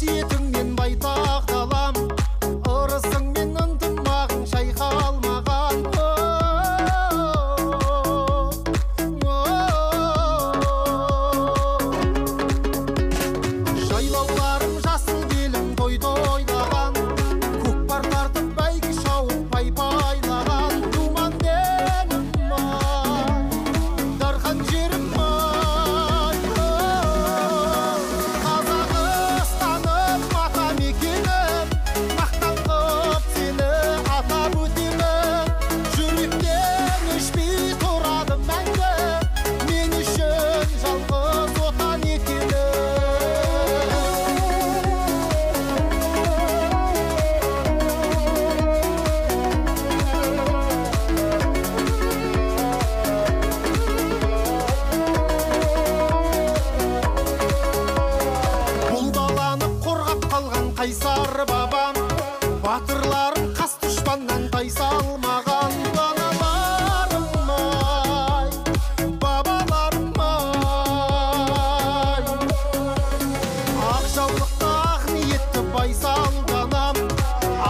қасиетіңмен байтақ далам, ырысыңмен ынтымағың шайқалмаған. Жайлауларым жасыл белім той-тойлаған, көкпар тартып бәйге шауып пай-пайлаған. Думан денім ай, дархан жерім ай, Қазақстаным ата мекенім, мақтан қып сені атап өтемін. Жүректен өшпей тұрады мәңгі, мен үшін жалғыз отан екенің. Бұл даланы қорғап қалған қайсар бабам, батырларым қас дұшпаннан тайсалмаған. Аналарым ай, бабаларым ай, ақ жаулықты ақ ниетті байсалданам,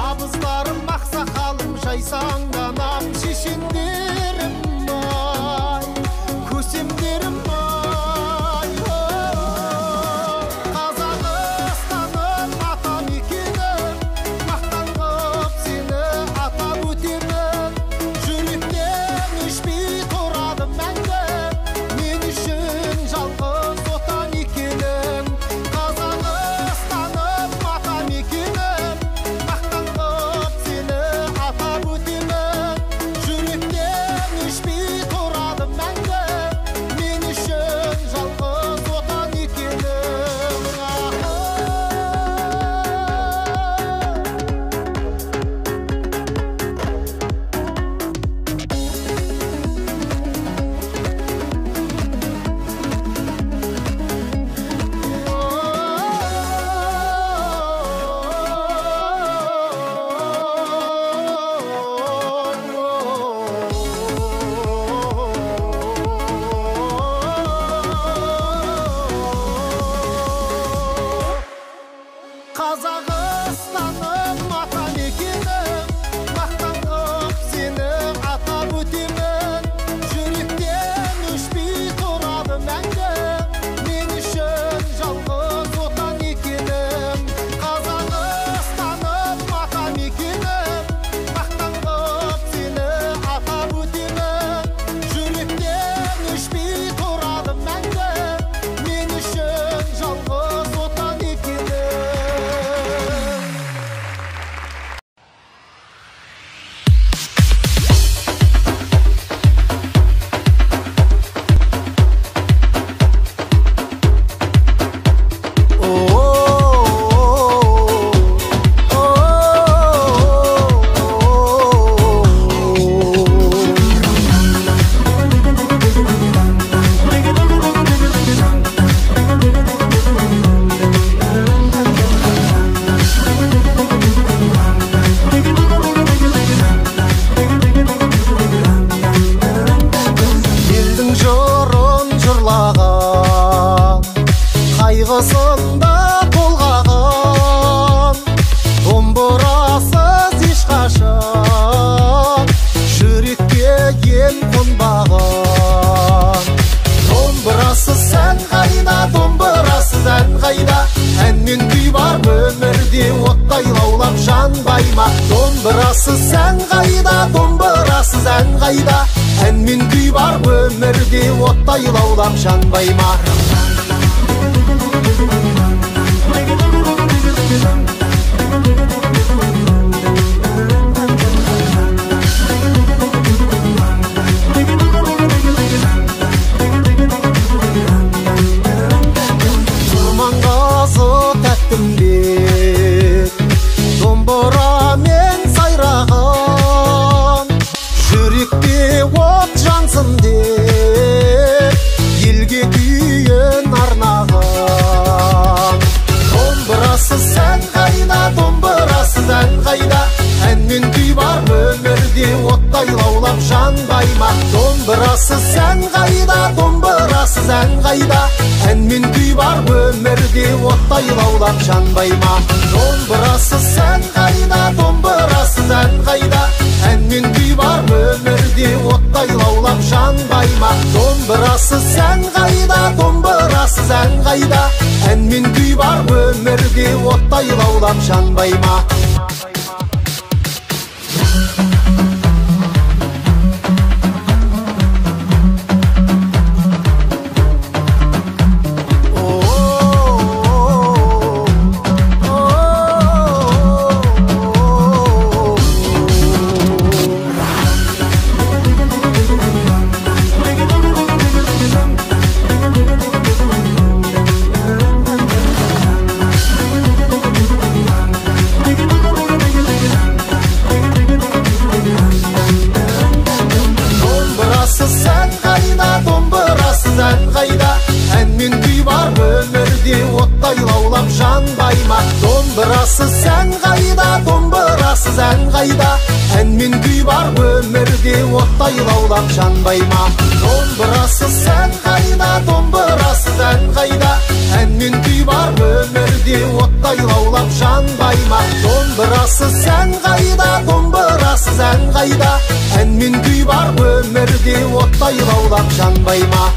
абыздарым ақсақалым жайсаңданам. Шешендерім ай, көсемдерім ай, Қазақстаным ата мекенім, мақтан қып сені атап өтемін. Жүректен өшпей тұрады мәңгі, мен үшін жалғыз отан екенің. Қазақстаным ата мекенім, мақтан қып сені атап өтемін. Жүректен өшпей тұрады мәңгі, мен үшін жалғыз отан екенің. Қазақстаным ата мекенім, мақтан қып сені атап өтемін. Жүректен өшпей тұрады мәңгі, мен үшін жалғыз отан екенім. Қазақстаным ата мекенім, мақтан қып сені атап өтемін. Жүректен өшпей тұрады мәңгі, мен үшін жалғыз отан екенім. Елдің жырын жырлаған, қайғысында толғаған, домбырасыз ешқашан жүрекке ен қонбаған. Домбырасыз ән қайда, домбырасыз ән қайда, әнмен күй бар өмірде оттай лаулап жанбай ма? Домбырасыз ән қайда, домбырасыз ән қайда, әнмен күй бар өмірде оттай лаулап жанбай ма? Құрманғазы тәттімбет, домбырамен сайраған, жүректе от жансын деп, елге күйін арнаған. Домбырасыз ән қайда, домбырасыз ән қайда, әнмен күй бар өмірде оттай лаулап жанбай ма? Домбырасыз ән қайда, домбырасыз ән қайда, әнмен күй бар өмірде өмірде оттай лаулап жанбай ма? Домбырасыз сән қайда, домбырасыз ән қайда? Ән мен күй бар өмірде оттай лаулап жанбай ма? Домбырасыз сән қайда, домбырасыз ән қайда? Ән мен күй бар өмірде оттай лаулап жанбай ма? Домбырасыз сән қайда, домбырасыз ән қайда? Ән мен күй бар өмірде оттай лаулап жанбай ма? Домбырасыз сән қайда, домбырасыз ән қайда? Ән мен күй бар өмірде оттай лаулап жанбай ма? Домбырасыз сән қайда, домбырасыз ән қайда? Ән мен күй бар өмірде оттай лаулап жанбай ма?